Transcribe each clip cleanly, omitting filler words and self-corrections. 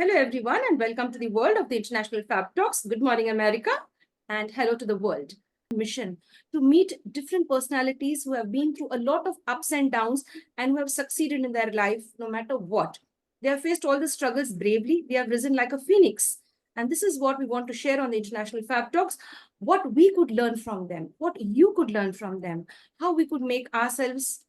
Hello, everyone, and welcome to the world of the International Fabtalks. Good morning, America, and hello to the world. Mission to meet different personalities who have been through a lot of ups and downs and who have succeeded in their life no matter what. They have faced all the struggles bravely. They have risen like a phoenix. And this is what we want to share on the International Fab Talks, what we could learn from them, what you could learn from them, how we could make ourselves,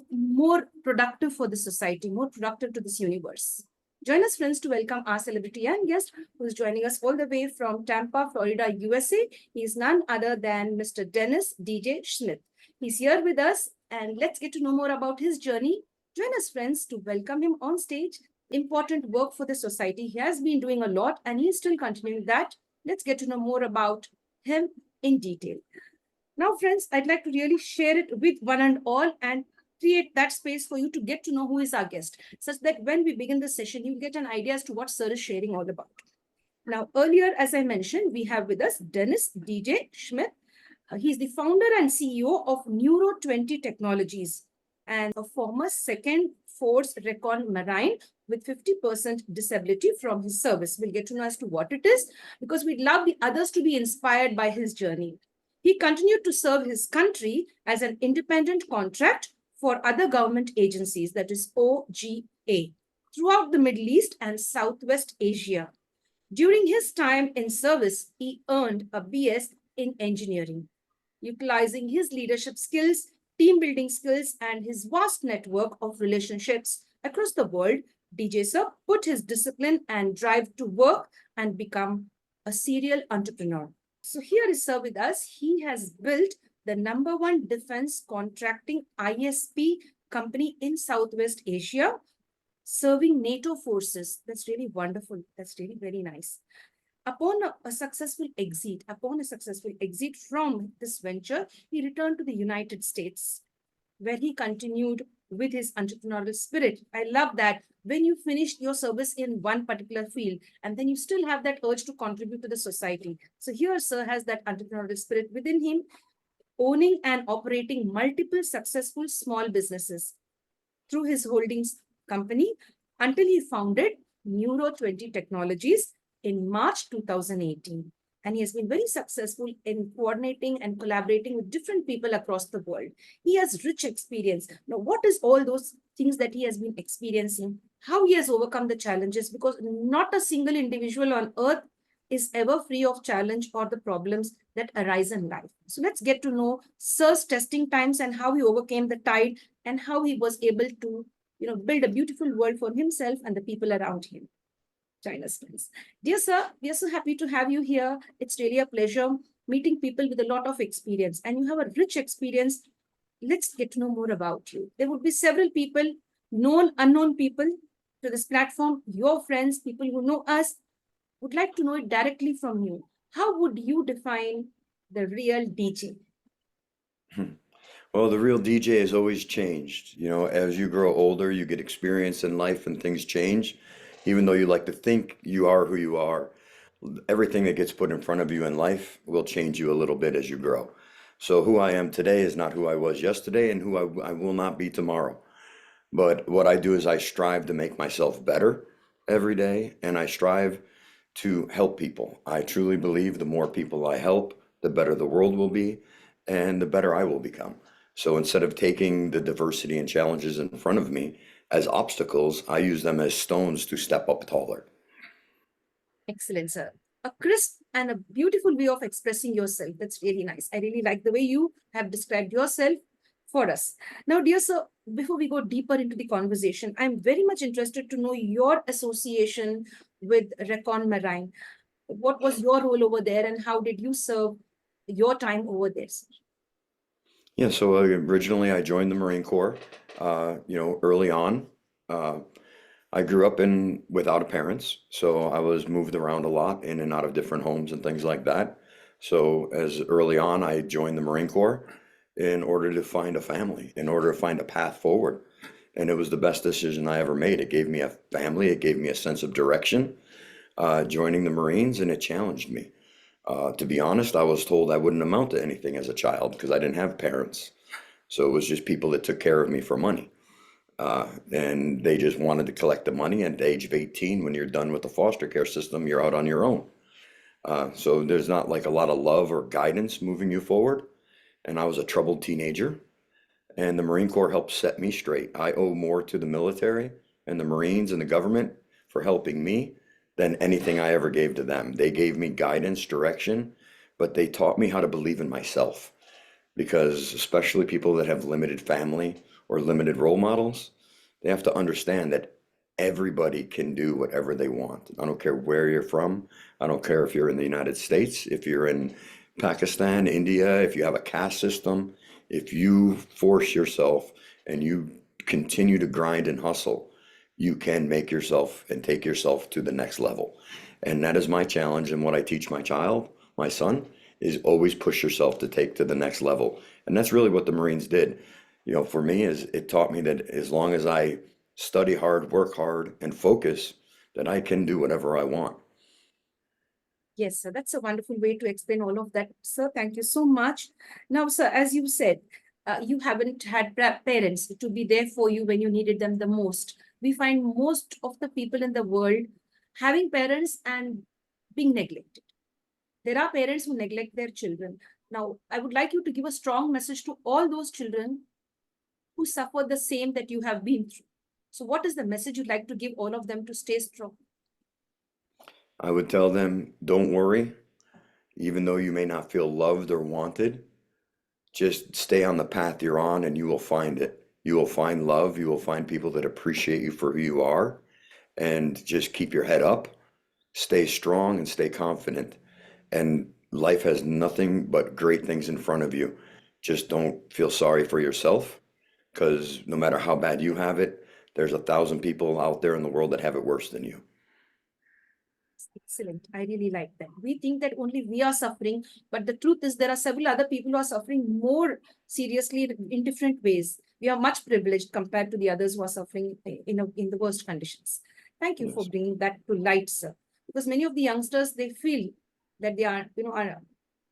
more productive for the society, more productive to this universe. Join us, friends, to welcome our celebrity and guest who is joining us all the way from Tampa, Florida, USA. He is none other than Mr. Dennis DJ Schmitt. He's here with us, and let's get to know more about his journey. Join us, friends, to welcome him on stage. Important work for the society. He has been doing a lot, and he's still continuing that. Let's get to know more about him in detail. Now, friends, I'd like to really share it with one and all and create that space for you to get to know who is our guest, such that when we begin the session, you get an idea as to what sir is sharing all about. Now, earlier, as I mentioned, we have with us Dennis DJ Schmitt. He's the founder and CEO of Neuro20 Technologies and a former second Force Recon Marine with 50% disability from his service. We'll get to know as to what it is, because we'd love the others to be inspired by his journey. He continued to serve his country as an independent contract for other government agencies, that is OGA, throughout the Middle East and Southwest Asia. During his time in service, he earned a BS in engineering. Utilizing his leadership skills, team building skills, and his vast network of relationships across the world, DJ Sir put his discipline and drive to work and become a serial entrepreneur. So here is Sir with us. He has built the #1 defense contracting ISP company in Southwest Asia, serving NATO forces. That's really wonderful. That's really very nice. Upon a successful exit from this venture, he returned to the United States, where he continued with his entrepreneurial spirit. I love that when you finished your service in one particular field, and then you still have that urge to contribute to the society. So here, sir has that entrepreneurial spirit within him, owning and operating multiple successful small businesses through his holdings company until he founded Neuro20 Technologies in March 2018. And he has been very successful in coordinating and collaborating with different people across the world. He has rich experience. Now, what is all those things that he has been experiencing? How he has overcome the challenges? Because not a single individual on earth is ever free of challenge or the problems that arise in life. So let's get to know Sir's testing times and how he overcame the tide and how he was able to, build a beautiful world for himself and the people around him. Join us, friends. Dear Sir, we are so happy to have you here. It's really a pleasure meeting people with a lot of experience, and you have a rich experience. Let's get to know more about you. There would be several people, known, unknown people to this platform, your friends, people who know us, would like to know it directly from you. How would you define the real DJ? Well, the real DJ has always changed. You know, as you grow older, you get experience in life and things change. Even though you like to think you are who you are, everything that gets put in front of you in life will change you a little bit as you grow. So who I am today is not who I was yesterday and who I will not be tomorrow. But what I do is I strive to make myself better every day, and I strive to help people. I truly believe the more people I help, the better the world will be, and the better I will become. So instead of taking the diversity and challenges in front of me as obstacles, I use them as stones to step up taller. Excellent, sir. A crisp and a beautiful way of expressing yourself. That's really nice. I really like the way you have described yourself for us. Now, dear sir, before we go deeper into the conversation, I'm very much interested to know your association with Recon Marine. What was your role over there, and how did you serve your time over there, sir? Yeah, so originally I joined the Marine Corps, early on. Uh, I grew up in without a parents, so I was moved around a lot in and out of different homes and things like that. So as early on, I joined the Marine Corps in order to find a family, in order to find a path forward. And it was the best decision I ever made. It gave me a family, it gave me a sense of direction, joining the Marines, and it challenged me. To be honest, I was told I wouldn't amount to anything as a child because I didn't have parents. So it was just people that took care of me for money. And they just wanted to collect the money. And at the age of 18, when you're done with the foster care system, you're out on your own. So there's not like a lot of love or guidance moving you forward. And I was a troubled teenager, and the Marine Corps helped set me straight. I owe more to the military and the Marines and the government for helping me than anything I ever gave to them. They gave me guidance, direction, but they taught me how to believe in myself, because especially people that have limited family or limited role models, they have to understand that everybody can do whatever they want. I don't care where you're from. I don't care if you're in the United States, if you're in Pakistan, India, if you have a caste system. If you force yourself and you continue to grind and hustle, you can make yourself and take yourself to the next level. And that is my challenge. And what I teach my child, my son, is always push yourself to take to the next level. And that's really what the Marines did. For me, is it taught me that as long as I study hard, work hard, and focus, that I can do whatever I want. Yes, sir. That's a wonderful way to explain all of that, sir. Thank you so much. Now, sir, as you said, you haven't had parents to be there for you when you needed them the most. We find most of the people in the world having parents and being neglected. There are parents who neglect their children. Now, I would like you to give a strong message to all those children who suffer the same that you have been through. So what is the message you'd like to give all of them to stay strong? I would tell them, don't worry, even though you may not feel loved or wanted, just stay on the path you're on and you will find it. You will find love. You will find people that appreciate you for who you are, and just keep your head up, stay strong and stay confident. And life has nothing but great things in front of you. Just don't feel sorry for yourself, because no matter how bad you have it, there's 1,000 people out there in the world that have it worse than you. Excellent. I really like that. We think that only we are suffering, but the truth is there are several other people who are suffering more seriously in different ways. We are much privileged compared to the others who are suffering in the worst conditions. Thank you for Yes. bringing that to light, sir. Because many of the youngsters, they feel that they are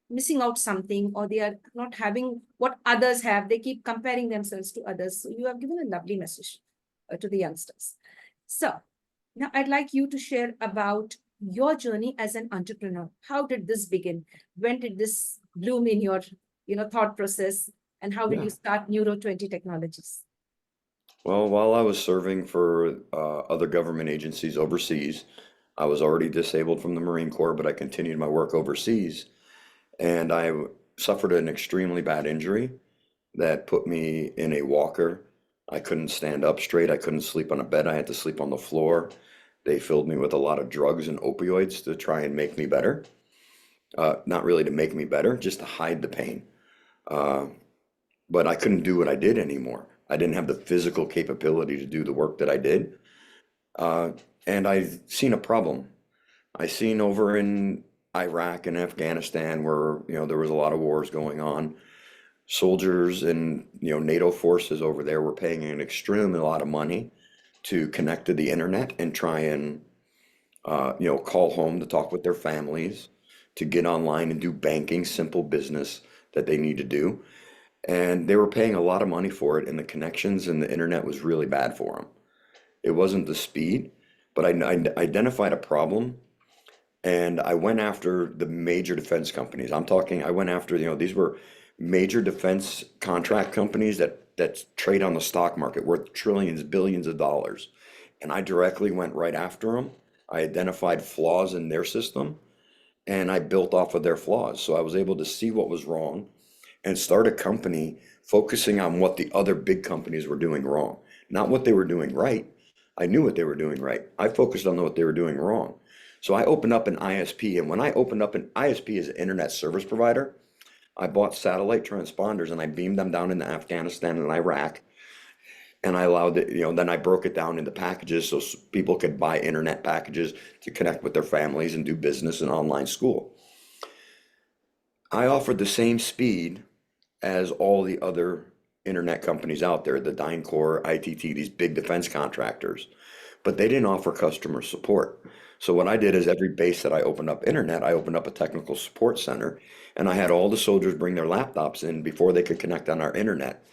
missing out something, or they are not having what others have. They keep comparing themselves to others. So you have given a lovely message to the youngsters. So now I'd like you to share about your journey as an entrepreneur. How did this begin? When did this bloom in your thought process? And how did Yeah. you start Neuro20 Technologies? Well, while I was serving for other government agencies overseas, I was already disabled from the Marine Corps, but I continued my work overseas. And I suffered an extremely bad injury that put me in a walker. I couldn't stand up straight. I couldn't sleep on a bed. I had to sleep on the floor. They filled me with a lot of drugs and opioids to try and make me better. Not really to make me better, just to hide the pain. Uh, but I couldn't do what I did anymore. I didn't have the physical capability to do the work that I did. Uh, and I've seen a problem. I seen over in Iraq and Afghanistan where, there was a lot of wars going on. Soldiers and, NATO forces over there were paying an extremely lot of money to connect to the internet and try and, call home to talk with their families, to get online and do banking, simple business that they need to do. And they were paying a lot of money for it, and the connections and the internet was really bad for them. It wasn't the speed, but I identified a problem, and I went after the major defense companies. I went after, these were major defense contract companies that trade on the stock market worth trillions, billions of dollars. And I directly went right after them. I identified flaws in their system, and I built off of their flaws. So I was able to see what was wrong and start a company focusing on what the other big companies were doing wrong, not what they were doing right. I knew what they were doing right. I focused on what they were doing wrong. So I opened up an ISP, and when I opened up an ISP as an internet service provider, I bought satellite transponders and I beamed them down into Afghanistan and Iraq. And I allowed it, then I broke it down into packages so people could buy internet packages to connect with their families and do business and online school. I offered the same speed as all the other internet companies out there, the DynCorp, ITT, these big defense contractors, but they didn't offer customer support. So what I did is every base that I opened up internet, I opened up a technical support center, and I had all the soldiers bring their laptops in before they could connect on our internet.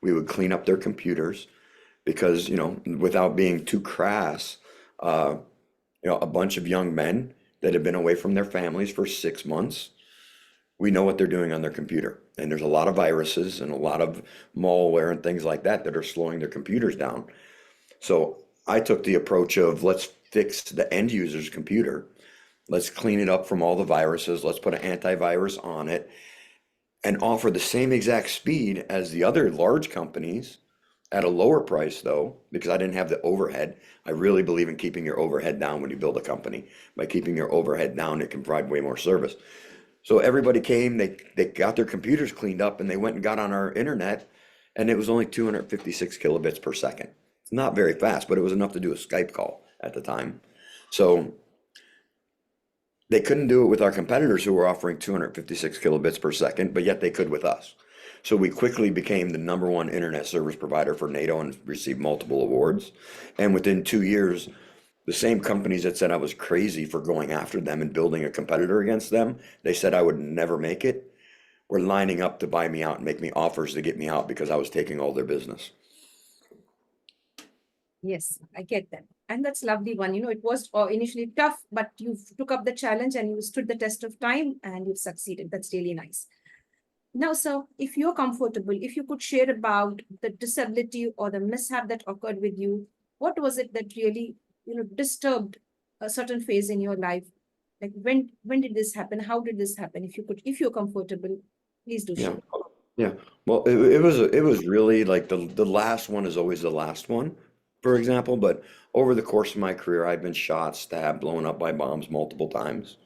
We would clean up their computers. because, without being too crass, uh, a bunch of young men that have been away from their families for 6 months, we know what they're doing on their computer. And there's a lot of viruses and a lot of malware and things like that that are slowing their computers down. So I took the approach of let's fix the end user's computer. Let's clean it up from all the viruses. Let's put an antivirus on it and offer the same exact speed as the other large companies at a lower price, though, because I didn't have the overhead. I really believe in keeping your overhead down when you build a company. By keeping your overhead down, it can provide way more service. So everybody came, they got their computers cleaned up and they went and got on our internet, and it was only 256 kilobits per second. It's not very fast, but it was enough to do a Skype call at the time. So they couldn't do it with our competitors who were offering 256 kilobits per second, but yet they could with us. So we quickly became the #1 internet service provider for NATO and received multiple awards. And within 2 years, the same companies that said I was crazy for going after them and building a competitor against them, they said I would never make it, were lining up to buy me out and make me offers to get me out because I was taking all their business. Yes, I get that. And that's lovely one. It was initially tough, but you took up the challenge and you stood the test of time and you've succeeded. That's really nice. Now, sir, if you're comfortable, if you could share about the disability or the mishap that occurred with you, what was it that really, disturbed a certain phase in your life? Like when did this happen? How did this happen? If you're comfortable, please do Yeah. share. Yeah. Well, it was really like the last one is always the last one, for example, but over the course of my career, I've been shot, stabbed, blown up by bombs multiple times.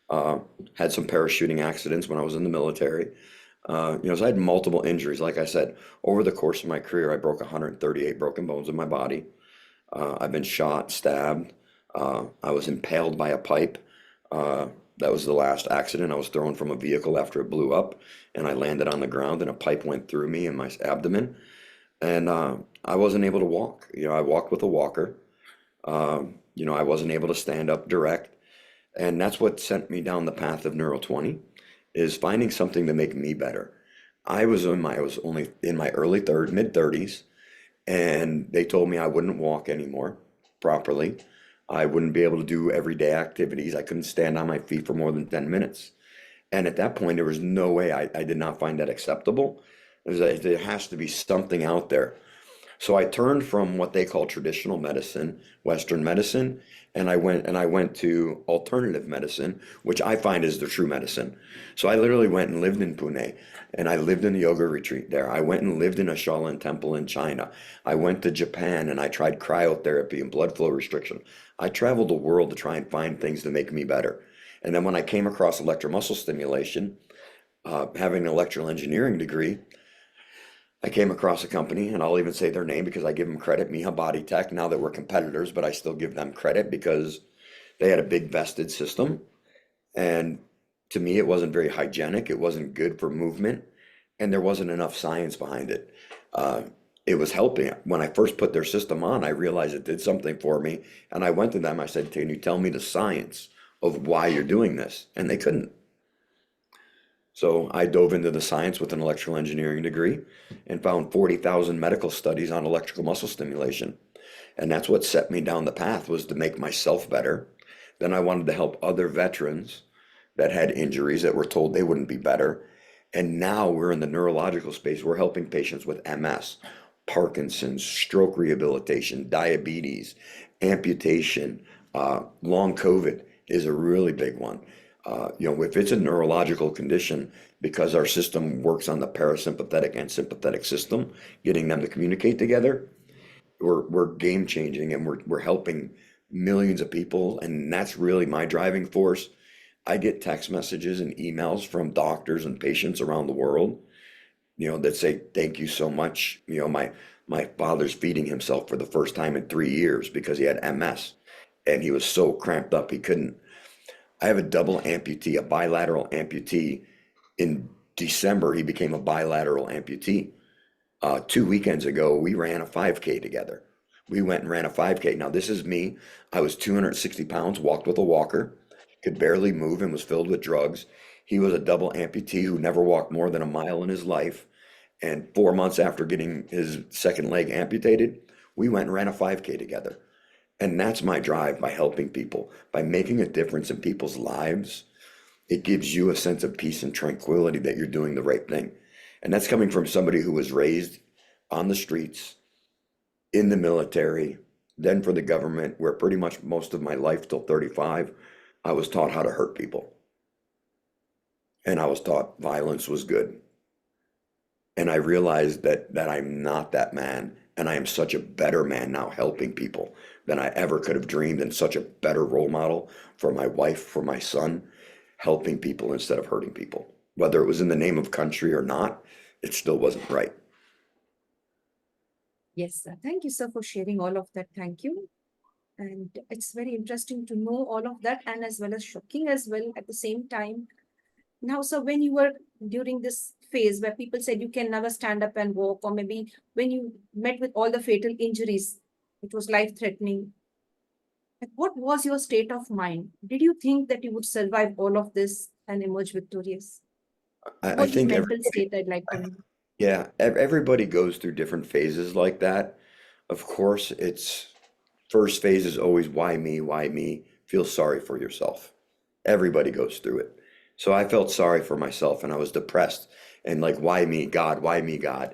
Uh, had some parachuting accidents when I was in the military. So I had multiple injuries. Like I said, over the course of my career, I broke 138 broken bones in my body. I've been shot, stabbed. I was impaled by a pipe. Uh, that was the last accident. I was thrown from a vehicle after it blew up, and I landed on the ground, and a pipe went through me in my abdomen, and I wasn't able to walk. I walked with a walker. I wasn't able to stand up direct, and that's what sent me down the path of Neuro20, is finding something to make me better. I was only in my mid 30s, and they told me I wouldn't walk anymore properly. I wouldn't be able to do everyday activities. I couldn't stand on my feet for more than 10 minutes. And at that point, there was no way. I did not find that acceptable. There has to be something out there. So I turned from what they call traditional medicine, Western medicine, and I went to alternative medicine, which I find is the true medicine. So I literally went and lived in Pune, and I lived in the yoga retreat there. I went and lived in a Shaolin temple in China. I went to Japan and I tried cryotherapy and blood flow restriction. I traveled the world to try and find things to make me better. And then when I came across electromuscle stimulation, having an electrical engineering degree, I came across a company, and I'll even say their name because I give them credit, Miha Body Tech. Now that we're competitors, but I still give them credit because they had a big vested system. And to me, it wasn't very hygienic. It wasn't good for movement, and there wasn't enough science behind it. Uh, it was helping. When I first put their system on, I realized it did something for me. And I went to them, I said, "Can you tell me the science of why you're doing this?" And they couldn't. So I dove into the science with an electrical engineering degree and found 40,000 medical studies on electrical muscle stimulation. And that's what set me down the path, was to make myself better. Then I wanted to help other veterans that had injuries that were told they wouldn't be better. And now we're in the neurological space. We're helping patients with MS, Parkinson's, stroke rehabilitation, diabetes, amputation, long COVID is a really big one. If it's a neurological condition, because our system works on the parasympathetic and sympathetic system, getting them to communicate together, we're game changing, and we're helping millions of people, and that's really my driving force. I get text messages and emails from doctors and patients around the world, that say, "Thank you so much. My father's feeding himself for the first time in 3 years because he had MS, and he was so cramped up he couldn't." I have a double amputee, a bilateral amputee. In December, he became a bilateral amputee. 2 weekends ago, we ran a 5K together. We went and ran a 5K. Now, this is me. I was 260 pounds, walked with a walker, could barely move, and was filled with drugs. He was a double amputee who never walked more than a mile in his life. And 4 months after getting his second leg amputated, We went and ran a 5K together. And that's my drive, by helping people, by making a difference in people's lives. It gives you a sense of peace and tranquility that you're doing the right thing. And that's coming from somebody who was raised on the streets, in the military, then for the government, where pretty much most of my life till 35, I was taught how to hurt people. And I was taught violence was good. And I realized that I'm not that man. And I am such a better man now, helping people, than I ever could have dreamed, and such a better role model for my wife, for my son, helping people instead of hurting people. Whether it was in the name of country or not, it still wasn't right. Yes, sir. Thank you, sir, for sharing all of that. Thank you. And it's very interesting to know all of that, and as well as shocking as well at the same time. Now, so when you were during this phase where people said you can never stand up and walk, or maybe when you met with all the fatal injuries, it was life-threatening. Like, what was your state of mind? Did you think that you would survive all of this and emerge victorious? I, I What was your think mental state, I'd like to know? yeah, everybody goes through different phases like that. Of course, it's first phase is always why me, why me? Feel sorry for yourself. Everybody goes through it. So I felt sorry for myself, and I was depressed and like, why me, God? Why me, God?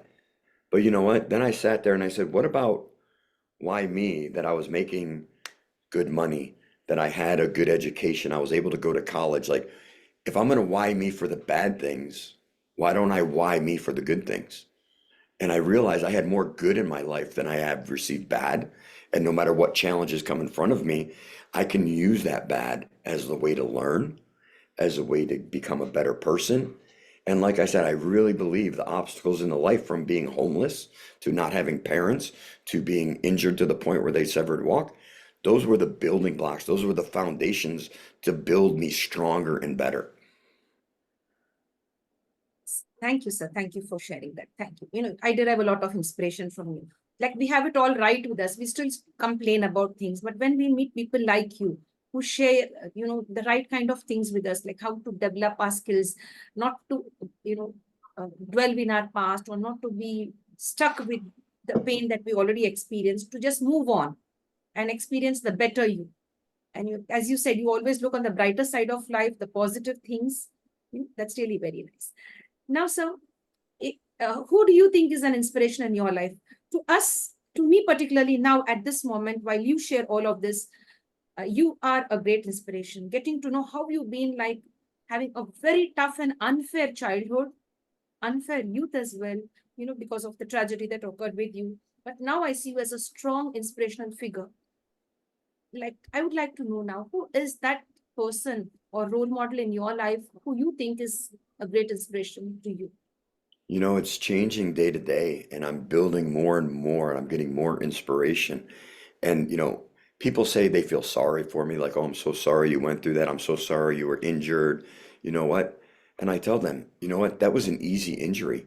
But you know what? Then I sat there and I said, what about why me, that I was making good money, that I had a good education, I was able to go to college? Like, if I'm gonna why me for the bad things, why don't I why me for the good things? And I realized I had more good in my life than I have received bad. And no matter what challenges come in front of me, I can use that bad as the way to learn, as a way to become a better person. And like I said, I really believe the obstacles in the life, from being homeless to not having parents to being injured to the point where they severed walk, those were the building blocks. Those were the foundations to build me stronger and better. Thank you, sir. Thank you for sharing that. Thank you. I derive a lot of inspiration from you. Like, we have it all right with us. We still complain about things, but when we meet people like you who share, the right kind of things with us, like how to develop our skills, not to, dwell in our past, or not to be stuck with the pain that we already experienced, to just move on and experience the better you. And as you said, you always look on the brighter side of life, the positive things. That's really very nice. Now, sir, who do you think is an inspiration in your life? To us, to me particularly now at this moment, while you share all of this, you are a great inspiration. Getting to know how you've been, like, having a very tough and unfair childhood, unfair youth as well, because of the tragedy that occurred with you. But now I see you as a strong, inspirational figure. Like, I would like to know now, who is that person or role model in your life who you think is a great inspiration to you? You know, it's changing day to day, and I'm building more and more, and I'm getting more inspiration. And, people say they feel sorry for me, like, oh, I'm so sorry you went through that. I'm so sorry you were injured. You know what? And I tell them, you know what? That was an easy injury.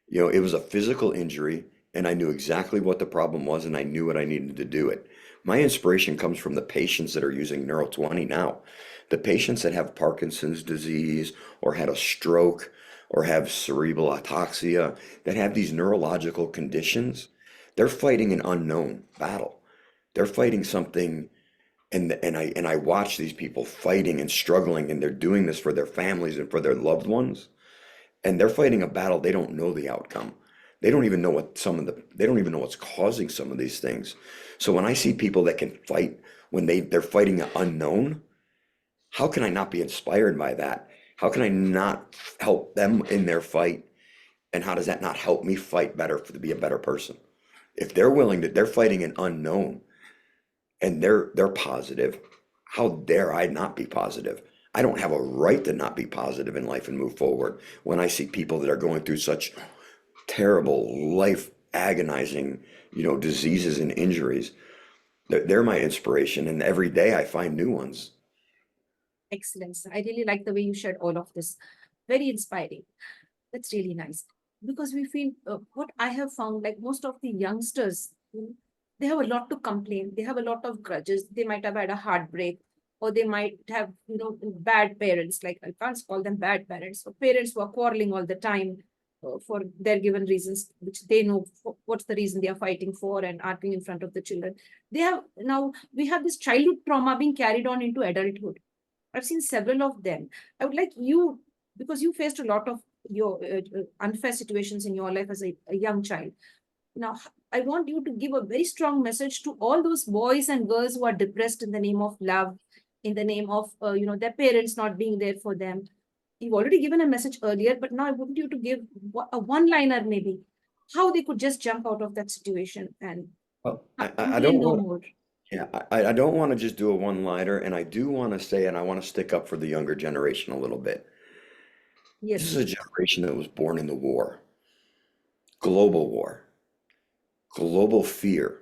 It was a physical injury, and I knew exactly what the problem was, and I knew what I needed to do it. My inspiration comes from the patients that are using Neuro20 now. The patients that have Parkinson's disease, or had a stroke, or have cerebral ataxia, that have these neurological conditions, they're fighting an unknown battle. They're fighting something, and I watch these people fighting and struggling, and they're doing this for their families and for their loved ones, and they're fighting a battle they don't know the outcome. They don't even know they don't even know what's causing some of these things. So when I see people that can fight when they're fighting an unknown, how can I not be inspired by that? How can I not help them in their fight? And how does that not help me fight better, to be a better person? If they're fighting an unknown, and they're positive, how dare I not be positive? I don't have a right to not be positive in life and move forward when I see people that are going through such terrible, life agonizing, diseases and injuries. They're my inspiration, and every day I find new ones. Excellent. I really like the way you shared all of this. Very inspiring. That's really nice. Because we feel, what I have found, like most of the youngsters, they have a lot to complain. They have a lot of grudges. They might have had a heartbreak, or they might have, bad parents. Like, I can't call them bad parents, or parents who are quarreling all the time. for their given reasons, which they know what's the reason they are fighting for and arguing in front of the children. We have this childhood trauma being carried on into adulthood. I've seen several of them. I would like you, because you faced a lot of your unfair situations in your life as a young child. Now, I want you to give a very strong message to all those boys and girls who are depressed in the name of love, in the name of their parents not being there for them. You've already given a message earlier, but now I want you to give a one-liner maybe, how they could just jump out of that situation and Well, do I they don't know want, more? yeah, I don't want to just do a one-liner, and I do want to say, and I want to stick up for the younger generation a little bit. This is Yes. a generation that was born in the war, global war, global fear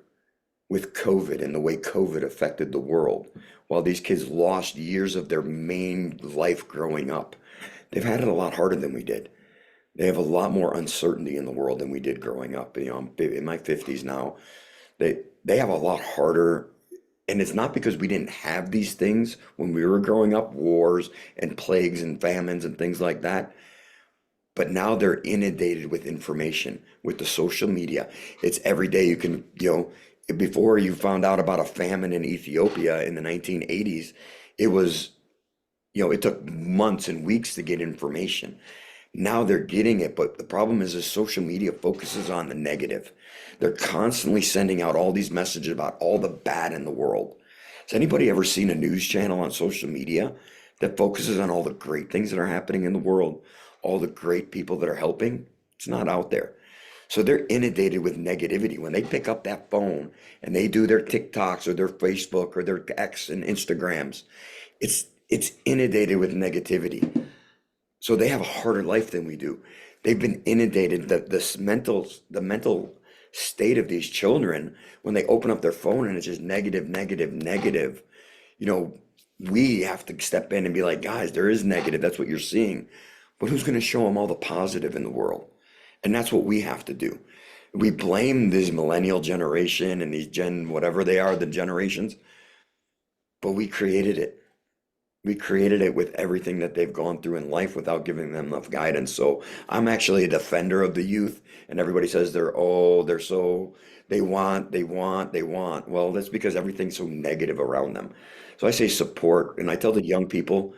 with COVID and the way COVID affected the world. While these kids lost years of their main life growing up, they've had it a lot harder than we did. They have a lot more uncertainty in the world than we did growing up. I'm in my 50s now. They have a lot harder, and it's not because we didn't have these things when we were growing up, wars and plagues and famines and things like that. But now they're inundated with information with the social media. It's every day you can, before you found out about a famine in Ethiopia in the 1980s, it was, it took months and weeks to get information. Now they're getting it, but the problem is social media focuses on the negative. They're constantly sending out all these messages about all the bad in the world. Has anybody ever seen a news channel on social media that focuses on all the great things that are happening in the world, all the great people that are helping? It's not out there. So they're inundated with negativity. When they pick up that phone and they do their TikToks or their Facebook or their X and Instagrams, it's inundated with negativity. So they have a harder life than we do. They've been inundated. The mental state of these children, when they open up their phone and it's just negative, negative, negative, you know, we have to step in and be like, guys, there is negative. That's what you're seeing. But who's going to show them all the positive in the world? And that's what we have to do. We blame this millennial generation and these whatever they are, the generations, but we created it. We created it with everything that they've gone through in life without giving them enough guidance. So I'm actually a defender of the youth, and everybody says they want. Well, that's because everything's so negative around them. So I say support, and I tell the young people,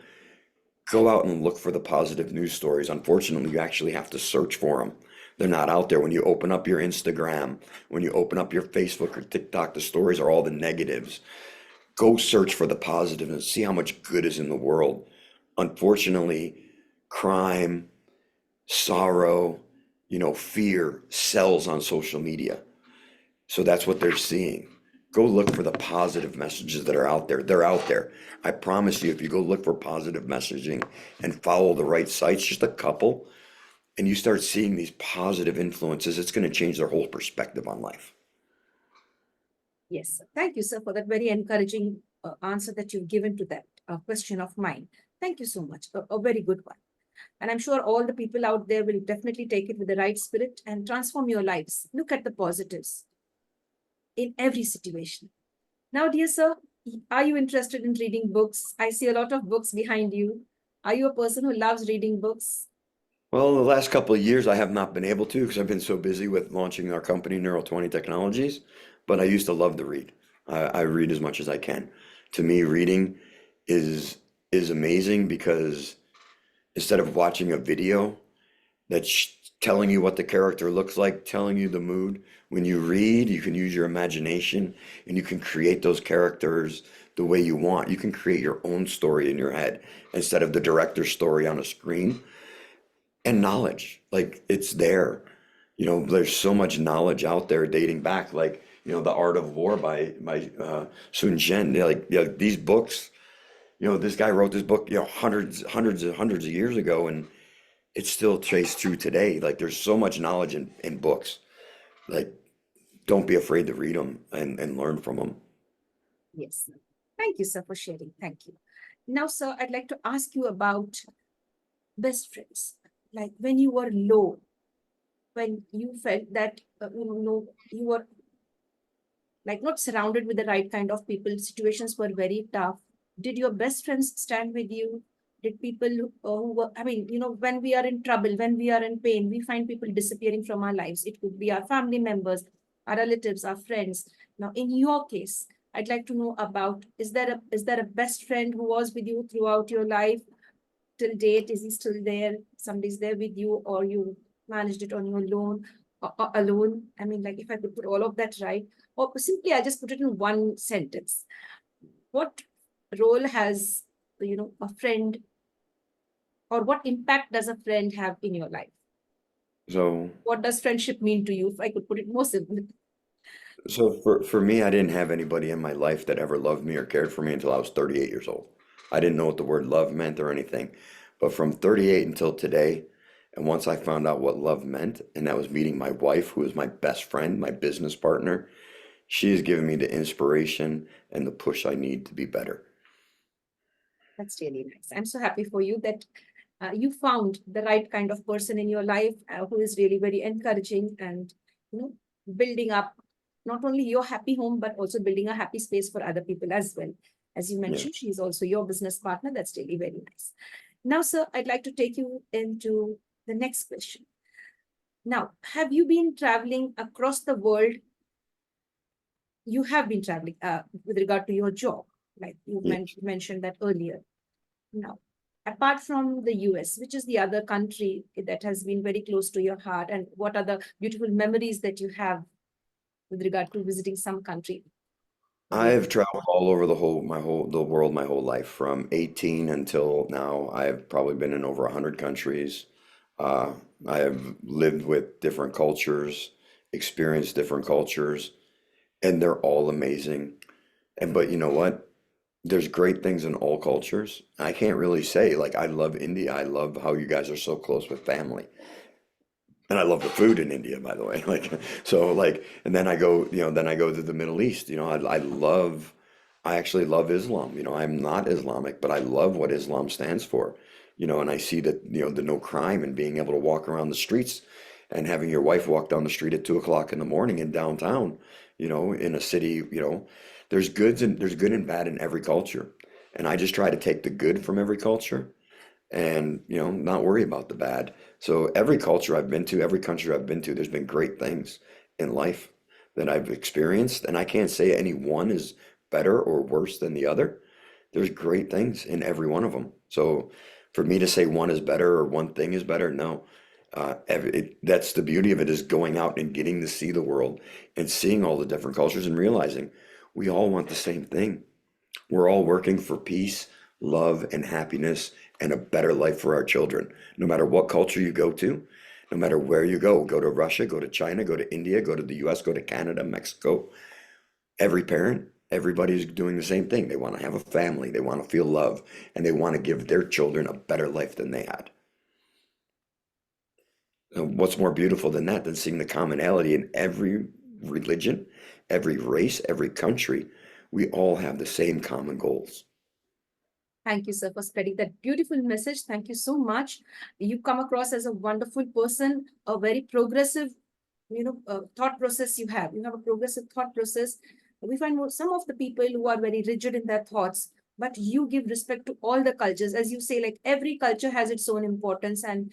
go out and look for the positive news stories. Unfortunately, you actually have to search for them. They're not out there. When you open up your Instagram, when you open up your Facebook or TikTok, the stories are all the negatives. Go search for the positive and see how much good is in the world. Unfortunately, crime, sorrow, fear sells on social media. So that's what they're seeing. Go look for the positive messages that are out there. They're out there. I promise you, if you go look for positive messaging and follow the right sites, just a couple, and you start seeing these positive influences, it's going to change their whole perspective on life. Yes. Thank you, sir, for that very encouraging answer that you've given to that question of mine. Thank you so much. A very good one. And I'm sure all the people out there will definitely take it with the right spirit and transform your lives. Look at the positives in every situation. Now, dear sir, are you interested in reading books? I see a lot of books behind you. Are you a person who loves reading books? Well, the last couple of years, I have not been able to because I've been so busy with launching our company, Neuro20 Technologies. But I used to love to read. I read as much as I can. To me, reading is amazing because instead of watching a video that's telling you what the character looks like, telling you the mood, when you read, you can use your imagination and you can create those characters the way you want. You can create your own story in your head instead of the director's story on a screen. And knowledge, like it's there. There's so much knowledge out there dating back, like, The Art of War by Sun Tzu. Like, these books, this guy wrote this book, hundreds of years ago, and it's still traced true today. Like, there's so much knowledge in books. Like, don't be afraid to read them and learn from them. Yes. Thank you, sir, for sharing. Thank you. Now, sir, I'd like to ask you about best friends. Like when you were low, when you felt that you were like not surrounded with the right kind of people, situations were very tough. Did your best friends stand with you? Did people who were, I mean, when we are in trouble, when we are in pain, we find people disappearing from our lives. It could be our family members, our relatives, our friends. Now, in your case, I'd like to know about, is there a best friend who was with you throughout your life till date? Is he still there? Somebody's there with you, or you managed it on your own, or alone? I mean, like if I could put all of that right, or simply I just put it in one sentence. What role has, a friend, or what impact does a friend have in your life? So, What does friendship mean to you? If I could put it more simply. for me, I didn't have anybody in my life that ever loved me or cared for me until I was 38 years old. I didn't know what the word love meant or anything. But from 38 until today, and once I found out what love meant, and that was meeting my wife, who is my best friend, my business partner, she has given me the inspiration and the push I need to be better. That's really nice. I'm so happy for you that you found the right kind of person in your life who is really very encouraging and, you know, building up not only your happy home, but also building a happy space for other people as well. As you Yeah. mentioned, she's also your business partner. That's really very nice. Now, sir, I'd like to take you into the next question. Now, have you been traveling across the world? You have been traveling with regard to your job, like you Yeah. mentioned that earlier. Now, apart from the US, which is the other country that has been very close to your heart, and what are the beautiful memories that you have with regard to visiting some country? I've traveled all over the world my whole life. From 18 until now, I've probably been in over 100 countries. Uh, I have lived with different cultures, experienced different cultures, and they're all amazing. And but you know what? There's great things in all cultures. I can't really say, like, I love India. I love how you guys are so close with family. And I love the food in India, by the way. Like, so like, and then I go, then I go to the Middle East. I actually love Islam. I'm not Islamic, but I love what Islam stands for. And I see that, the no crime and being able to walk around the streets and having your wife walk down the street at 2 o'clock in the morning in downtown, in a city, there's good and bad in every culture. And I just try to take the good from every culture and not worry about the bad. So every culture I've been to, every country I've been to, there's been great things in life that I've experienced, and I can't say any one is better or worse than the other. There's great things in every one of them. So for me to say one is better or one thing is better, no. That's the beauty of it, is going out and getting to see the world and seeing all the different cultures and realizing we all want the same thing. We're all working for peace, love, and happiness and a better life for our children. No matter what culture you go to, no matter where you go to Russia, go to China, go to India, go to the US, go to Canada, Mexico, every parent, everybody's doing the same thing. They want to have a family, they want to feel love, and they want to give their children a better life than they had. And what's more beautiful than that, than seeing the commonality in every religion, every race, every country? We all have the same common goals. Thank you, sir, for spreading that beautiful message. Thank you so much. You come across as a wonderful person, a very progressive, thought process you have. You have a progressive thought process. We find some of the people who are very rigid in their thoughts, but you give respect to all the cultures. As you say, like every culture has its own importance and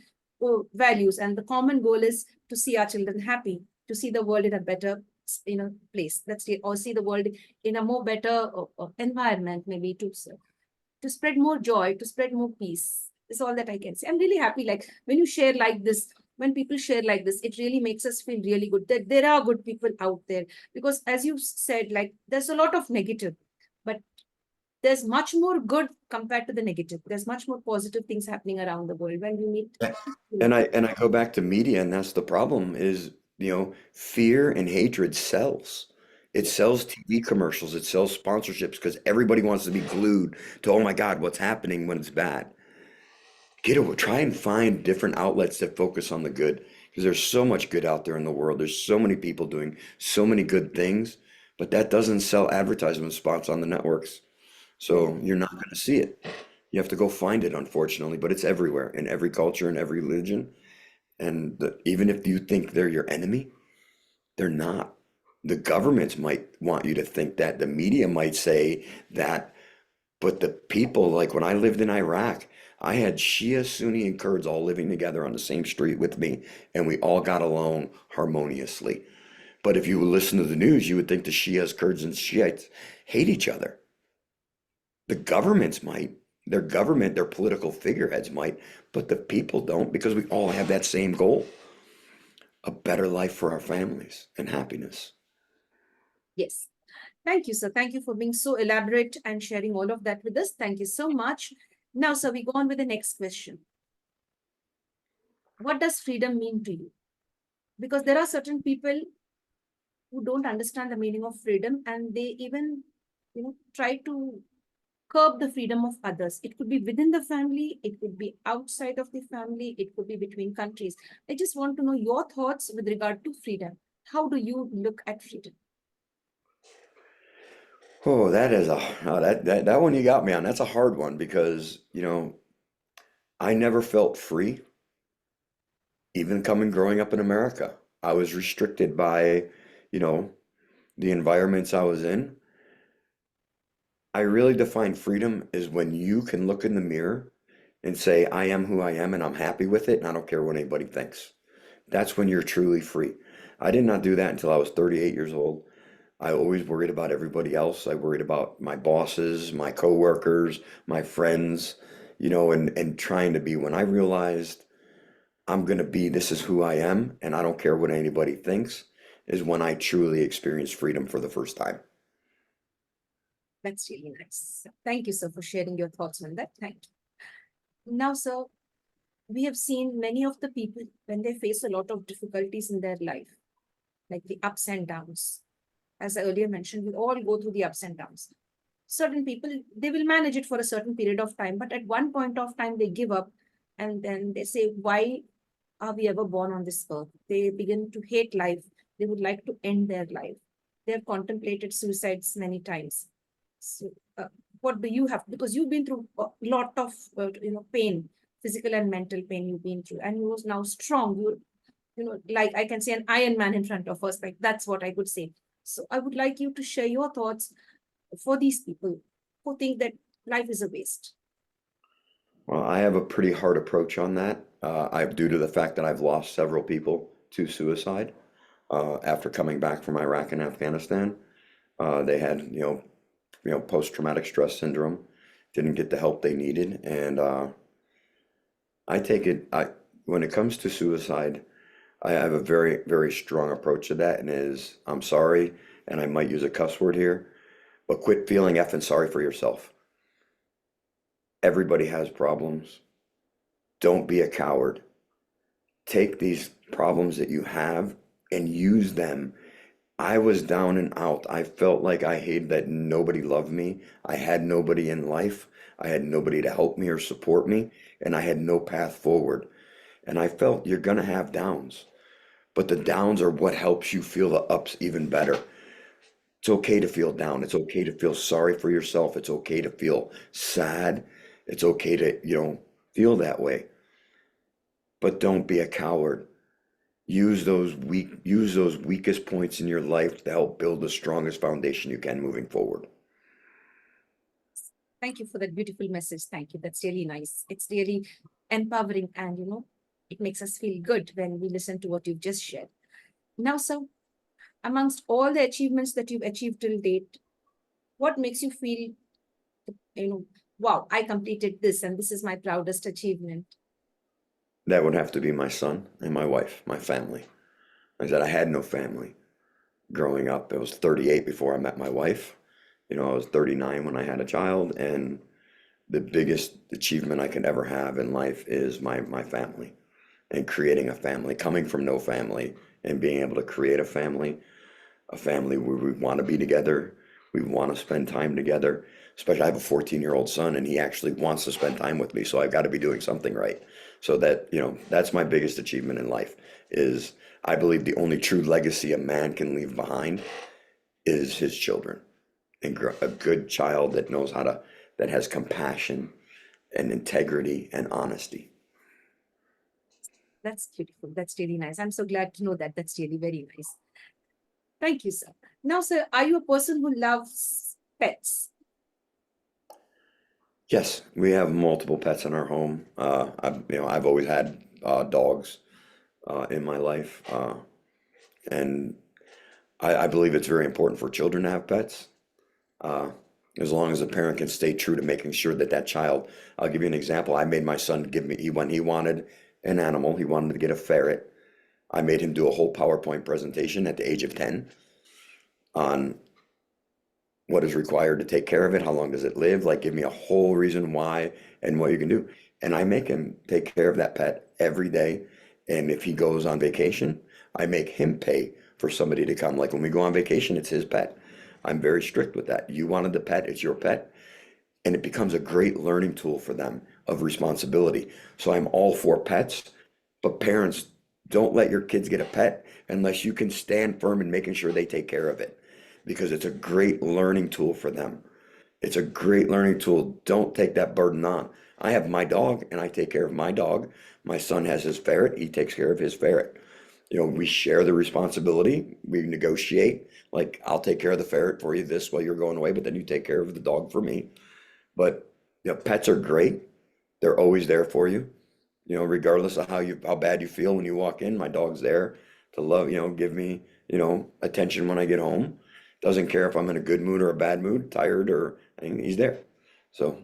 values, and the common goal is to see our children happy, to see the world in a better, place. Or see the world in a more better environment, maybe to spread more joy, to spread more peace. Is all that I can say. I'm really happy. Like when you share like this, when people share like this, it really makes us feel really good that there are good people out there. Because as you said, like there's a lot of negative, but there's much more good compared to the negative. There's much more positive things happening around the world when we meet. And I go back to media, and that's the problem is, fear and hatred sells. It sells TV commercials, it sells sponsorships because everybody wants to be glued to, oh my God, what's happening when it's bad. Try and find different outlets that focus on the good, because there's so much good out there in the world. There's so many people doing so many good things, but that doesn't sell advertisement spots on the networks. So you're not going to see it. You have to go find it, unfortunately, but it's everywhere in every culture and every religion. And even if you think they're your enemy, they're not. The governments might want you to think that. The media might say that. But the people, like when I lived in Iraq, I had Shia, Sunni, and Kurds all living together on the same street with me, and we all got along harmoniously. But if you listen to the news, you would think the Shias, Kurds, and Shiites hate each other. The governments might, their government, their political figureheads might, but the people don't because we all have that same goal, a better life for our families and happiness. Yes. Thank you, sir. Thank you for being so elaborate and sharing all of that with us. Thank you so much. Now, sir, we go on with the next question. What does freedom mean to you? Because there are certain people who don't understand the meaning of freedom, and they even, try to curb the freedom of others. It could be within the family, it could be outside of the family, it could be between countries. I just want to know your thoughts with regard to freedom. How do you look at freedom? Oh, that is that one you got me on. That's a hard one because, I never felt free, even growing up in America. I was restricted by, you know, the environments I was in. I really define freedom as when you can look in the mirror and say, I am who I am and I'm happy with it and I don't care what anybody thinks. That's when you're truly free. I did not do that until I was 38 years old. I always worried about everybody else. I worried about my bosses, my coworkers, my friends, and trying to be. When I realized I'm going to be, this is who I am, and I don't care what anybody thinks, is when I truly experienced freedom for the first time. That's really nice. Thank you, sir, for sharing your thoughts on that. Thank you. Now, sir, we have seen many of the people when they face a lot of difficulties in their life, like the ups and downs. As I earlier mentioned, we all go through the ups and downs. Certain people, they will manage it for a certain period of time, but at one point of time, they give up and then they say, why are we ever born on this earth? They begin to hate life. They would like to end their life. They have contemplated suicides many times. So, what do you have? Because you've been through a lot of, pain, physical and mental pain you've been through, and you're now strong. Like I can say an Iron Man in front of us. Like that's what I could say. So I would like you to share your thoughts for these people who think that life is a waste. Well, I have a pretty hard approach on that. Due to the fact that I've lost several people to suicide after coming back from Iraq and Afghanistan. They had, post-traumatic stress syndrome, didn't get the help they needed, and I take it. When it comes to suicide, I have a very, very strong approach to that, and is I'm sorry, and I might use a cuss word here, but quit feeling effing sorry for yourself. Everybody has problems. Don't be a coward. Take these problems that you have and use them. I was down and out. I felt like I hated that nobody loved me. I had nobody in life. I had nobody to help me or support me, and I had no path forward. And I felt you're gonna have downs, but the downs are what helps you feel the ups even better. It's okay to feel down. It's okay to feel sorry for yourself. It's okay to feel sad. It's okay to, feel that way. But don't be a coward. Use those weakest points in your life to help build the strongest foundation you can moving forward. Thank you for that beautiful message. Thank you. That's really nice. It's really empowering and, it makes us feel good when we listen to what you've just shared. Now, sir, amongst all the achievements that you've achieved till date, what makes you feel, wow, I completed this and this is my proudest achievement? That would have to be my son and my wife, my family. Like I said, I had no family growing up. I was 38 before I met my wife. I was 39 when I had a child, and the biggest achievement I could ever have in life is my family and creating a family, coming from no family and being able to create a family where we want to be together. We want to spend time together. Especially, I have a 14-year-old son, and he actually wants to spend time with me. So I've got to be doing something right. So that's my biggest achievement in life. Is I believe the only true legacy a man can leave behind is his children, and a good child that knows that has compassion and integrity and honesty. That's beautiful. That's really nice. I'm so glad to know that. That's really very nice. Thank you, sir. Now, sir, are you a person who loves pets? Yes, we have multiple pets in our home. I've always had dogs in my life, and I believe it's very important for children to have pets. Uh, as long as a parent can stay true to making sure that that child. I'll give you an example. I made my son give me when he wanted an animal, he wanted to get a ferret. I made him do a whole PowerPoint presentation at the age of 10 on what is required to take care of it, how long does it live, like give me a whole reason why and what you can do. And I make him take care of that pet every day. And if he goes on vacation, I make him pay for somebody to come. Like when we go on vacation, it's his pet. I'm very strict with that. You wanted the pet, it's your pet. And it becomes a great learning tool for them of responsibility. So I'm all for pets, but parents, don't let your kids get a pet unless you can stand firm in making sure they take care of it because it's a great learning tool for them. It's a great learning tool. Don't take that burden on. I have my dog and I take care of my dog. My son has his ferret, he takes care of his ferret. We share the responsibility. We negotiate. Like, I'll take care of the ferret for you this while you're going away, but then you take care of the dog for me. But pets are great. They're always there for you. Regardless of how bad you feel when you walk in, my dog's there to love, give me, attention when I get home. Doesn't care if I'm in a good mood or a bad mood, tired or anything, he's there. So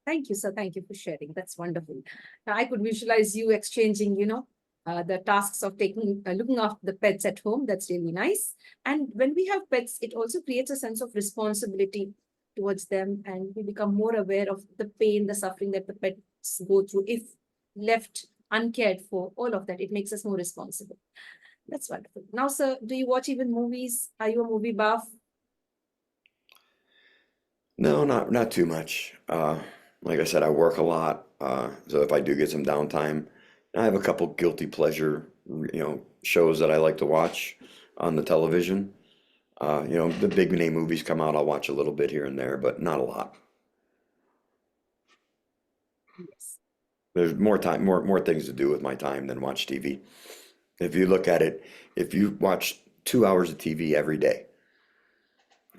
Thank you, sir. Thank you for sharing. That's wonderful. Now, I could visualize you exchanging, the tasks of looking after the pets at home. That's really nice. And when we have pets, it also creates a sense of responsibility towards them, and we become more aware of the pain, the suffering that the pets go through if left uncared for. All of that, it makes us more responsible. That's wonderful. Now, sir, do you watch even movies? Are you a movie buff? no, not too much. Like I said, I work a lot. So if I do get some downtime, I have a couple guilty pleasure, shows that I like to watch on the television. The big name movies come out, I'll watch a little bit here and there, but not a lot. Yes. There's more time, more things to do with my time than watch TV. If you look at it, if you watch 2 hours of TV every day,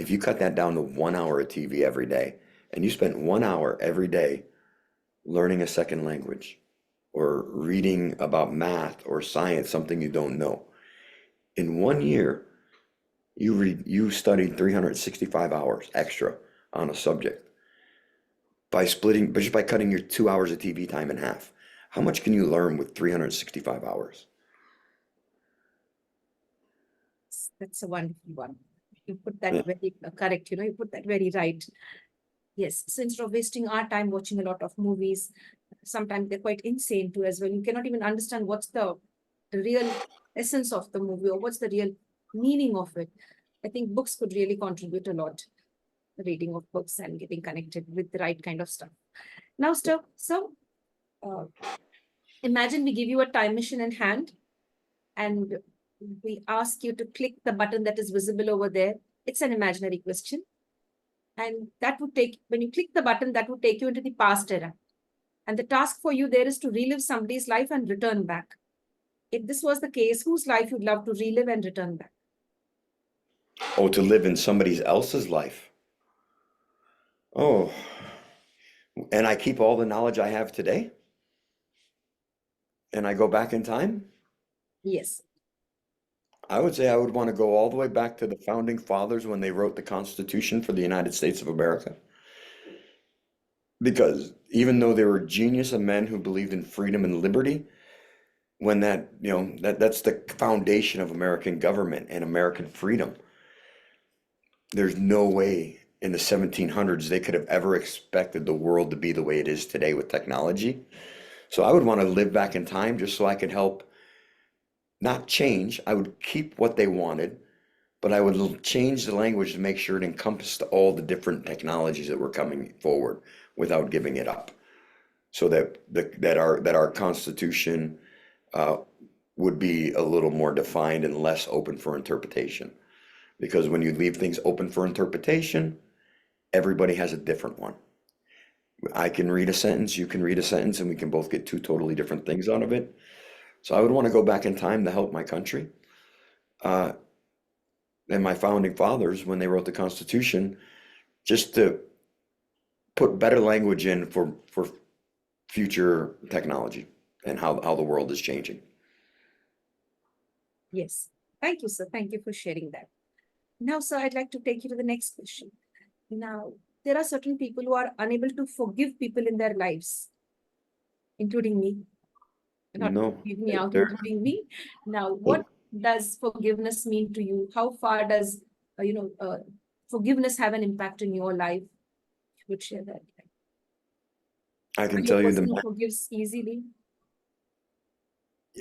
if you cut that down to 1 hour of TV every day, and you spent 1 hour every day learning a second language or reading about math or science, something you don't know, in 1 year, you studied 365 hours extra on a subject just by cutting your 2 hours of TV time in half. How much can you learn with 365 hours? That's a wonderful one. You put that Yeah. very correct, you put that very right. Yes. So instead of wasting our time watching a lot of movies, sometimes they're quite insane too as well. You cannot even understand what's the real essence of the movie or what's the real meaning of it. I think books could really contribute a lot, the reading of books and getting connected with the right kind of stuff. Now, uh, imagine we give you a time machine in hand and we ask you to click the button that is visible over there. It's an imaginary question. And that would take, when you click the button, that would take you into the past era. And the task for you there is to relive somebody's life and return back. If this was the case, whose life you'd love to relive and return back? Oh, to live in somebody else's life. Oh, and I keep all the knowledge I have today, and I go back in time. Yes. I would say I would want to go all the way back to the founding fathers when they wrote the Constitution for the United States of America. Because even though they were genius of men who believed in freedom and liberty, when that's the foundation of American government and American freedom. There's no way in the 1700s they could have ever expected the world to be the way it is today with technology. So I would want to live back in time just so I could help not change. I would keep what they wanted, but I would change the language to make sure it encompassed all the different technologies that were coming forward without giving it up. So that our Constitution would be a little more defined and less open for interpretation. Because when you leave things open for interpretation, everybody has a different one. I can read a sentence, you can read a sentence, and we can both get two totally different things out of it. So I would want to go back in time to help my country. Uh, and my founding fathers, when they wrote the Constitution, just to put better language in for future technology and how the world is changing. Yes. Thank you, sir. Thank you for sharing that. Now, sir, I'd like to take you to the next question. Now, there are certain people who are unable to forgive people in their lives, including me. Not No, leave me out, there. including me. Now, what does forgiveness mean to you? How far does forgiveness have an impact in your life? You would share that. I Are can you a tell you person who forgives easily?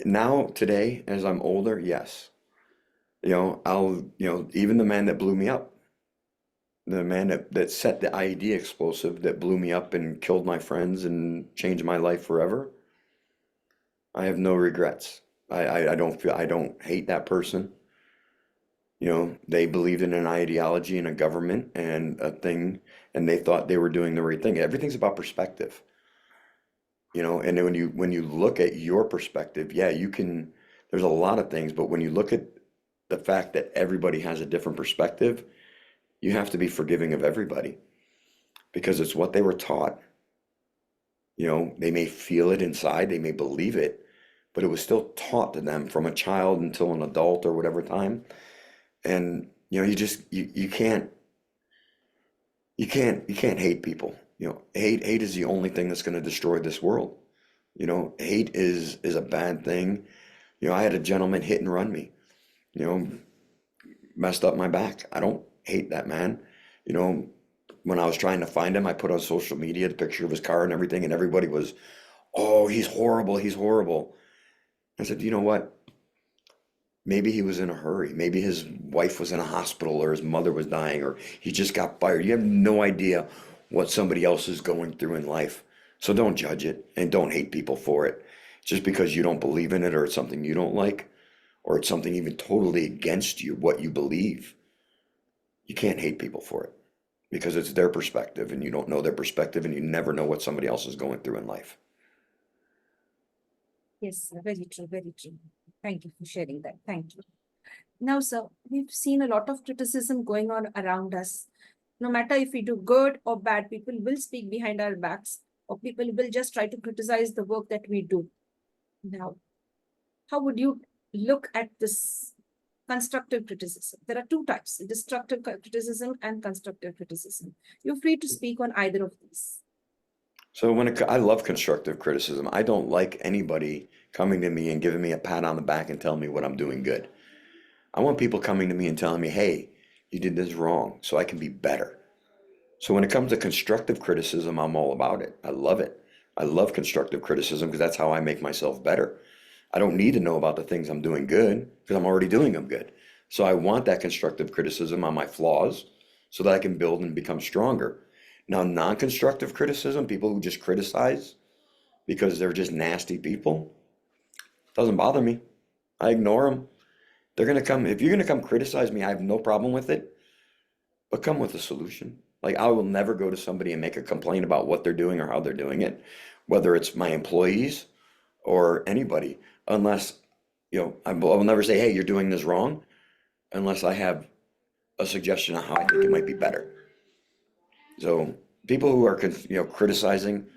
now today as I'm older, yes. Even the man that blew me up, the man that set the IED explosive that blew me up and killed my friends and changed my life forever, I have no regrets. I don't hate that person. They believed in an ideology and a government and a thing, and they thought they were doing the right thing. Everything's about perspective. And then when you look at your perspective, yeah, there's a lot of things, but when you look at the fact that everybody has a different perspective, you have to be forgiving of everybody because it's what they were taught. They may feel it inside, they may believe it, but it was still taught to them from a child until an adult or whatever time. And you can't hate people. Hate is the only thing that's going to destroy this world. Hate is a bad thing. I had a gentleman hit and run me, you know, messed up my back. I don't hate that man. You know, when I was trying to find him, I put on social media the picture of his car and everything, and everybody was, "Oh, he's horrible, he's horrible." I said, "You know what? Maybe he was in a hurry. Maybe his wife was in a hospital or his mother was dying or he just got fired. You have no idea what somebody else is going through in life. So don't judge it and don't hate people for it. Just because you don't believe in it or it's something you don't like or it's something even totally against you, what you believe, you can't hate people for it because it's their perspective and you don't know their perspective and you never know what somebody else is going through in life." Yes, very true, very true. Thank you for sharing that. Thank you. Now, sir, we've seen a lot of criticism going on around us. No matter if we do good or bad, people will speak behind our backs, or people will just try to criticize the work that we do. Now, how would you look at this constructive criticism? There are two types, destructive criticism and constructive criticism. You're free to speak on either of these. So I love constructive criticism. I don't like anybody coming to me and giving me a pat on the back and telling me what I'm doing good. I want people coming to me and telling me, "Hey, you did this wrong, so I can be better." So when it comes to constructive criticism, I'm all about it. I love it. I love constructive criticism because that's how I make myself better. I don't need to know about the things I'm doing good because I'm already doing them good. So I want that constructive criticism on my flaws so that I can build and become stronger. Now, non-constructive criticism, people who just criticize because they're just nasty people, doesn't bother me. I ignore them. If you're gonna come criticize me, I have no problem with it, but come with a solution. Like I will never go to somebody and make a complaint about what they're doing or how they're doing it, whether it's my employees or anybody, unless, I will never say, "Hey, you're doing this wrong," unless I have a suggestion on how I think it might be better. So people who are, criticizing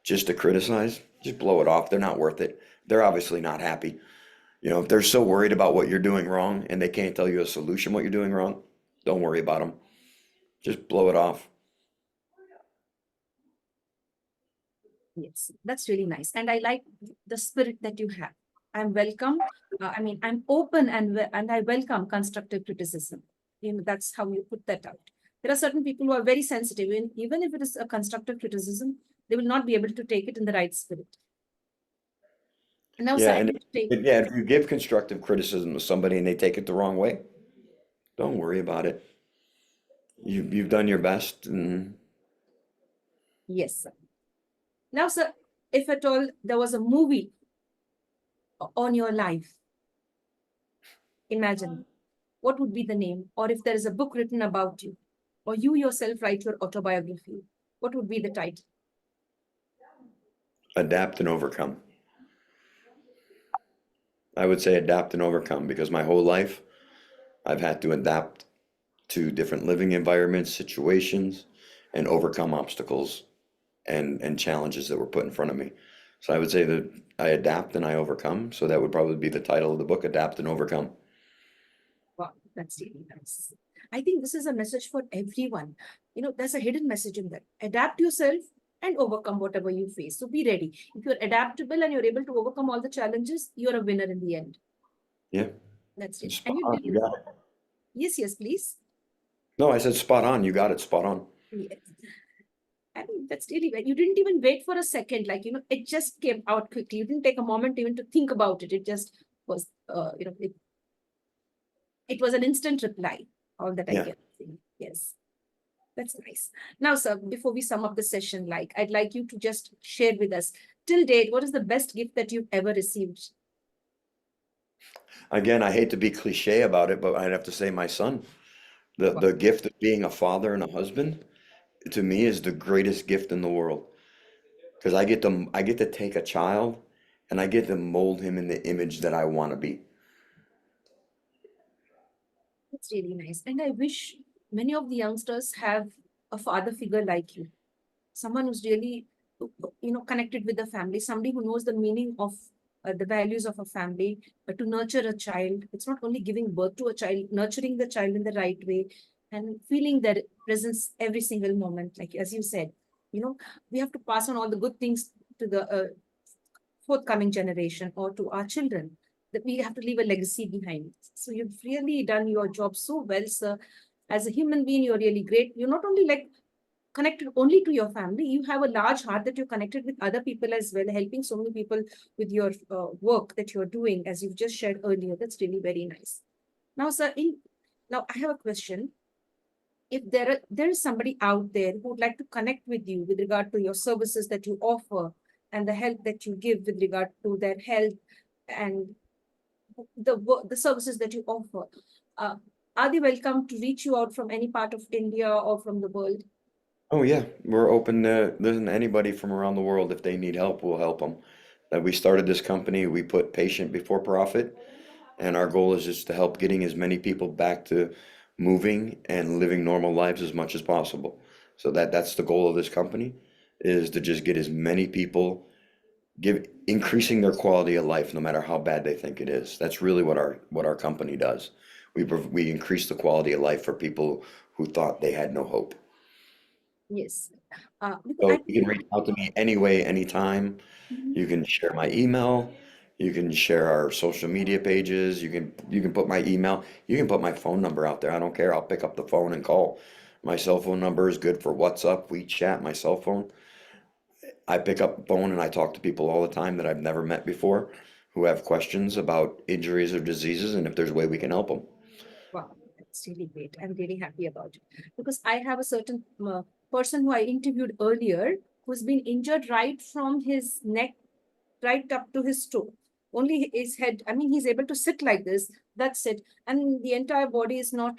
just to criticize, just blow it off. They're not worth it. They're obviously not happy. If they're so worried about what you're doing wrong and they can't tell you a solution what you're doing wrong, don't worry about them. Just blow it off. Yes, that's really nice. And I like the spirit that you have. I'm welcome. I'm open and I welcome constructive criticism. That's how you put that out. There are certain people who are very sensitive, and even if it is a constructive criticism, they will not be able to take it in the right spirit. And now, Yeah, side and to take. yeah, if you give constructive criticism to somebody and they take it the wrong way, don't worry about it. You've done your best, and Yes, sir. Now, sir, if at all there was a movie on your life, imagine what would be the name? Or if there is a book written about you, or you yourself write your autobiography, what would be the title? adapt and overcome. I would say adapt and overcome because my whole life I've had to adapt to different living environments, situations, and overcome obstacles and challenges that were put in front of me. So I would say that I adapt and I overcome. So that would probably be the title of the book, Adapt and Overcome. Wow, that's really nice. I think this is a message for everyone. There's a hidden message in that. Adapt yourself and overcome whatever you face. So be ready. If you're adaptable and you're able to overcome all the challenges, you're a winner in the end. Yeah, That's it. spot And you on. did. You got it. Yes, yes, please. No, I said spot on. You got it. Spot on. Yes. I mean, that's really well. You didn't even wait for a second. It just came out quickly. You didn't take a moment even to think about it. It just was, it was an instant reply. All that I Yeah. can say. Yes. That's nice. Now, sir, before we sum up the session, I'd like you to just share with us, till date, what is the best gift that you've ever received? Again, I hate to be cliche about it, but I'd have to say my son. The Wow, the gift of being a father and a husband to me is the greatest gift in the world because I get to take a child and I get to mold him in the image that I want to be. that's really nice. And I wish many of the youngsters have a father figure like you, someone who's really, connected with the family, somebody who knows the meaning of the values of a family, but to nurture a child. It's not only giving birth to a child, nurturing the child in the right way and feeling their presence every single moment. Like, as you said, we have to pass on all the good things to the forthcoming generation or to our children, that we have to leave a legacy behind. So you've really done your job so well, sir. As a human being, you're really great. You're not only connected only to your family, you have a large heart that you're connected with other people as well, helping so many people with your work that you're doing, as you've just shared earlier. That's really very nice. Now, sir, now I have a question. If there is somebody out there who would like to connect with you with regard to your services that you offer and the help that you give with regard to their health and the services that you offer, uh, are they welcome to reach you out from any part of India or from the world? Oh yeah, we're open to listen to anybody from around the world. If they need help, we'll help them. That we started this company, we put patient before profit, and our goal is just to help getting as many people back to moving and living normal lives as much as possible. So that's the goal of this company, is to just get as many people give increasing their quality of life no matter how bad they think it is. That's really what our company does. We increase the quality of life for people who thought they had no hope. Yes. Because So I you can think, reach out to me any way, anytime. mhm, You can share my email. You can share our social media pages. You can put my email. You can put my phone number out there. I don't care. I'll pick up the phone and call. My cell phone number is good for WhatsApp, WeChat, my cell phone. I pick up the phone and I talk to people all the time that I've never met before who have questions about injuries or diseases and if there's a way we can help them. wow, that's really great. I'm really happy about it because I have a certain person who I interviewed earlier who's been injured right from his neck right up to his toe. Only his head, I mean, he's able to sit like this. That's it. And the entire body is not,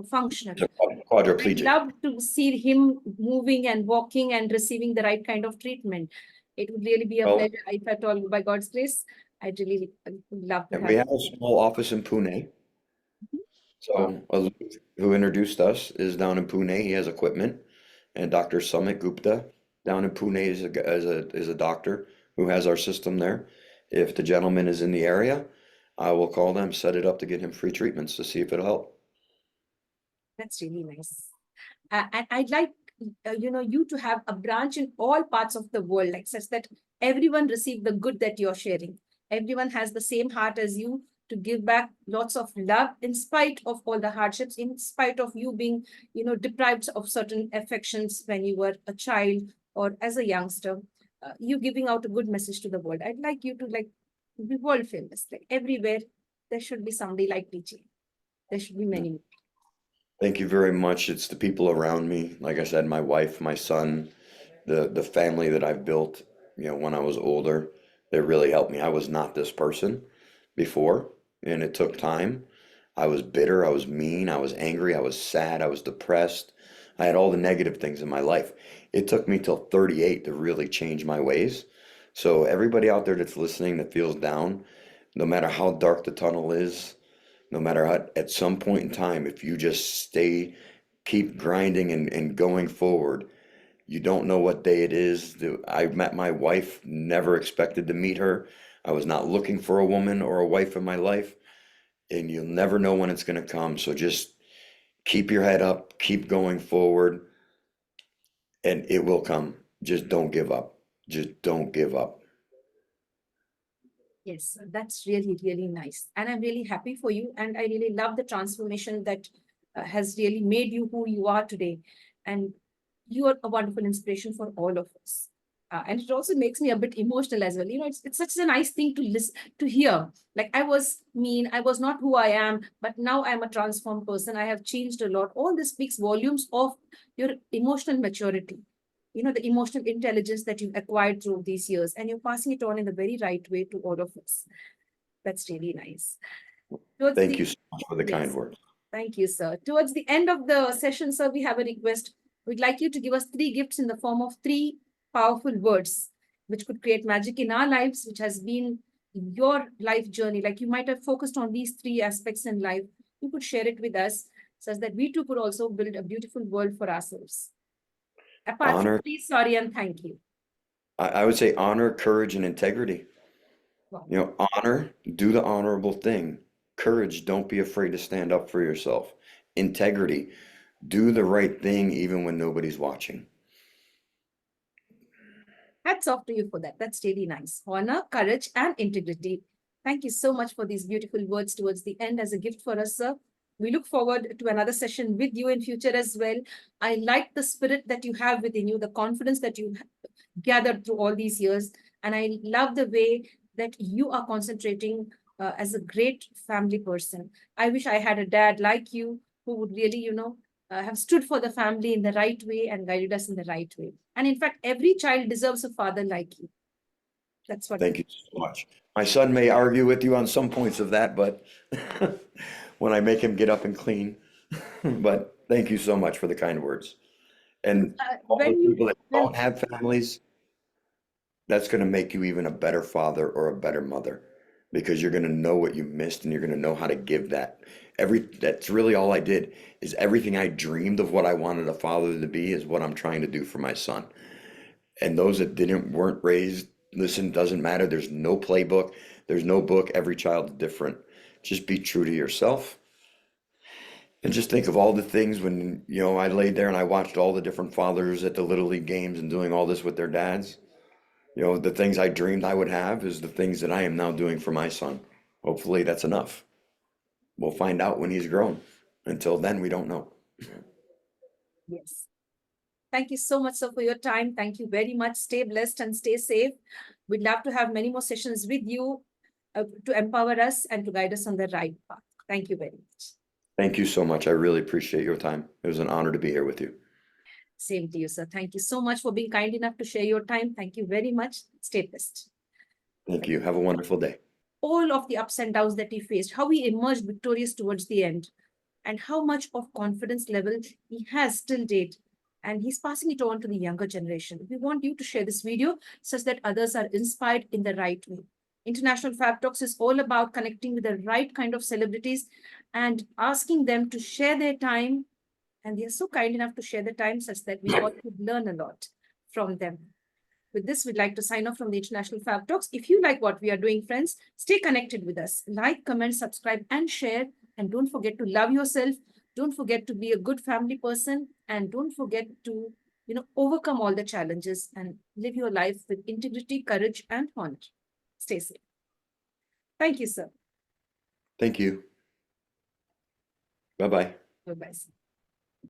functional. He's a I'd quadriplegic. love to see him moving and walking and receiving the right kind of treatment. It would really be a Well, pleasure if at all, by God's grace, I'd really would love to and we have. have a small office in Pune. Wow, So Alok, who introduced us, is down in Pune. He has equipment, and Dr. Sumit Gupta down in Pune is a doctor who has our system there. If the gentleman is in the area, I will call them, set it up to get him free treatments to see if it'll help. that's really nice. And I'd like you to have a branch in all parts of the world, like such that everyone receive the good that you're sharing. Everyone has the same heart as you to give back lots of love in spite of all the hardships, in spite of you being, deprived of certain affections when you were a child or as a youngster. You giving out a good message to the world. I'd like you to be world famous. Like everywhere, there should be somebody like teaching. There should be many more. Thank you very much. It's the people around me. Like I said, my wife, my son, the family that I've built, when I was older, they really helped me. I was not this person before, and it took time. I was bitter, I was mean, I was angry, I was sad, I was depressed. I had all the negative things in my life. It took me till 38 to really change my ways. So everybody out there that's listening that feels down, no matter how dark the tunnel is, no matter how, at some point in time, if you just stay keep grinding and going forward. You don't know what day it is. I met my wife, never expected to meet her. I was not looking for a woman or a wife in my life, and you'll never know when it's going to come. So just keep your head up, keep going forward, and it will come. Just don't give up. Just don't give up. Yes, that's really, really nice. And I'm really happy for you. And I really love the transformation that has really made you who you are today. And you are a wonderful inspiration for all of us. And it also makes me a bit emotional as well. You know, it's such a nice thing to listen, to hear. Like I was mean, I was not who I am, but now I'm a transformed person. I have changed a lot. All this speaks volumes of your emotional maturity, you know, the emotional intelligence that you've acquired through these years, and you're passing it on in the very right way to all of us. That's really nice. Towards Thank you the so much for the kind Yes, words. thank you, sir. Towards the end of the session, sir, we have a request. We'd like you to give us 3 gifts in the form of 3 powerful words, which could create magic in our lives, which has been your life journey. Like you might have focused on these 3 aspects in life. You could share it with us, such that we too could also build a beautiful world for ourselves. Apart from Honor, please, sorry, and thank you. I would say honor, courage, and integrity. Wow. You know, honor, do the honorable thing. Courage, don't be afraid to stand up for yourself. Integrity, do the right thing even when nobody's watching. Hats off to you for that. That's really nice. Honor, courage, and integrity. Thank you so much for these beautiful words towards the end as a gift for us, sir. We look forward to another session with you in future as well. I like the spirit that you have within you, the confidence that you gathered through all these years. And I love the way that you are concentrating as a great family person. I wish I had a dad like you who would really, have stood for the family in the right way and guided us in the right way. And in fact, every child deserves a father like you. That's what I Thank you so much. My son may argue with you on some points of that, but when I make him get up and clean. But thank you so much for the kind words. And all the when you people that when don't have families, that's going to make you even a better father or a better mother because you're going to know what you missed and you're going to know how to give that. That's really all I did is everything I dreamed of what I wanted a father to be is what I'm trying to do for my son. And those that weren't raised, listen, doesn't matter. There's no playbook. There's no book. Every child's different. Just be true to yourself. And just think of all the things when, I laid there and I watched all the different fathers at the Little League games and doing all this with their dads. The things I dreamed I would have is the things that I am now doing for my son. Hopefully that's enough. We'll find out when he's grown. Until then, we don't know. Yes. Thank you so much, sir, for your time. Thank you very much. Stay blessed and stay safe. We'd love to have many more sessions with you to empower us and to guide us on the right path. Thank you very much. Thank you so much. I really appreciate your time. It was an honor to be here with you. Same to you, sir. Thank you so much for being kind enough to share your time. Thank you very much. Stay blessed. Thank you. Have a wonderful day. All of the ups and downs that he faced, how he emerged victorious towards the end, and how much of confidence level he has till date. And he's passing it on to the younger generation. We want you to share this video such that others are inspired in the right way. International Fab Talks is all about connecting with the right kind of celebrities and asking them to share their time. And they are so kind enough to share the time such that we all could learn a lot from them. With this, we'd like to sign off from the International Fab Talks. If you like what we are doing, friends, stay connected with us. Like, comment, subscribe, and share. And don't forget to love yourself. Don't forget to be a good family person. And don't forget to, overcome all the challenges and live your life with integrity, courage, and honor. Stay safe. Thank you, sir. Thank you. Bye-bye. Bye-bye, sir.